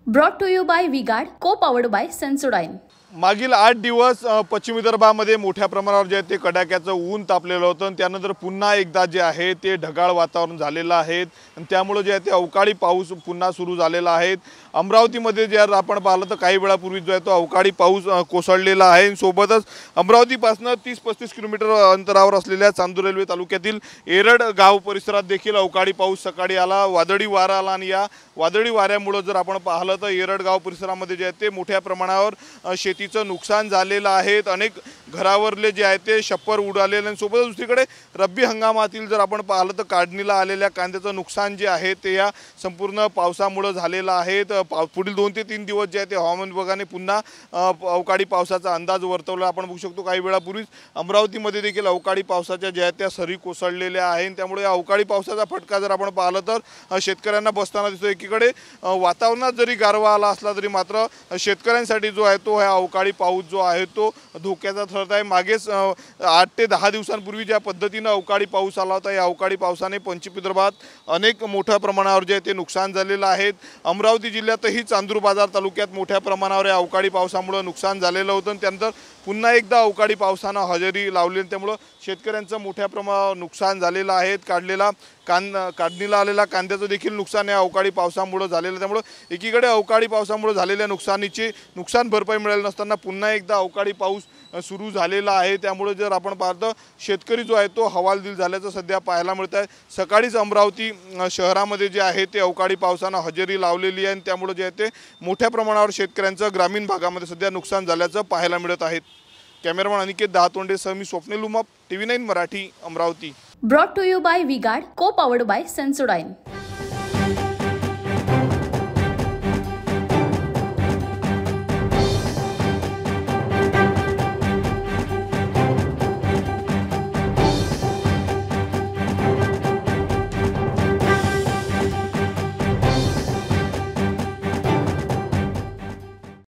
Brought to you by V-Guard, co-powered by Sensodyne. मागील 8 दिवस पश्चिम विदर्भामध्ये मोठ्या प्रमाणावर जे ते कडाक्याचं ऊन तापलेलं होतं आणि त्यानंतर पुन्हा एकदा जे आहे ते ढगाळ वातावरण झालेलं आहे आणि त्यामुळे जे आहे ते अवकाळी पाऊस पुन्हा सुरू झालेला आहे। अमरावतीमध्ये जे आपण पाहिलं तर काही वेळापूर्वी जो आहे तो अवकाळी पाऊस कोसळलेला आहे। सोबतच अमरावतीपासून 30-35 किलोमीटर अंतरावर असलेल्या चांदूर रेल्वे तालुक्यातील एरड गाव परिसरात देखील अवकाळी पाऊस सकाळी आला, वादळी वारा आला आणि या वादळी वाऱ्यामुळे जर आपण पाहिलं तर एरड गाव परिसरामध्ये जे आहे ते मोठ्या प्रमाणावर शेतीचं नुकसान झालेलं आहे। अनेक घरावरले जे आहे ते छप्पर उडालेले आणि सोबतच दुसरीकडे रब्बी हंगामातील जर आपण पाहिलं तर काढणीला आलेल्या कांद्याचं नुकसान जे आहे ते या संपूर्ण पावसामुळे झालेलं आहे। पुढील 2 ते 3 दिवस जे आहे ते हवामान विभागाने पुन्हा अवकाळी पावसाचा अंदाज वर्तवला। आपण बघू शकतो काही वेळापूर्वी अमरावतीमध्ये देखील अवकाळी पावसाच्या ज्या त्या सरी कोसळलेल्या आहेत। त्यामुळे अवकाळी पावसाचा फटका जर आपण पाहिलं तर शेतकऱ्यांना बसताना दिसतो। एकीकडे वातावरणात जरी गारवा आला असला तरी मात्र शेतकऱ्यांसाठी जो आहे तो हा अवकाळी पाऊस जो आहे तो धोक्याचा ठरत आहे। मागेच 8 ते 10 दिवसांपूर्वी ज्या पद्धतीने अवकाळी पाऊस आला होता या अवकाळी पावसाने पश्चिम विदर्भात अनेक मोठ्या प्रमाणावर जे ते नुकसान झालेलं आहे। अमरावती जिल्ह्यातही चांदूर बाजार तालुक्यात मोठ्या प्रमाणावर या अवकाळी पावसामुळे नुकसान झालेलं होतं आणि त्यानंतर पुन्हा एकदा अवकाळी पावसाने हजेरी लावली त्यामुळे शेतकऱ्यांचं मोठ्या प्रमाणावर नुकसान झालेलं आहे। काढणीला आलेला कांद्याचं देखील नुकसान या अवकाळी पावसामुळे झालेलं त्यामुळे एकीकडे अवकाळी पावसामुळे झालेल्या नुकसान भरपाई मिळाली नसताना पुन्हा एकदा अवकाळी पाऊस सुरू झालेला आहे। त्यामुळे जर आपण पाहतो शेतकरी जो आहे तो हवालदिल झाल्याचं सध्या पाहायला मिळत आहे। सकाळीच अमरावती शहरामध्ये जे आहे ते अवकाळी पावसाने हजेरी लावलेली आहे आणि त्यामुळे जे आहे ते मोठ्या प्रमाणावर शेतकऱ्यांचं ग्रामीण भागामध्ये सध्या नुकसान झाल्याचं पाहायला मिळत आहे। कॅमेरामन अनिकेत दहातोंडे सह मी Swapnil Umap, TV9 Marathi, Amravati. Brought to you by V-Guard, co-powered by Sensodyne.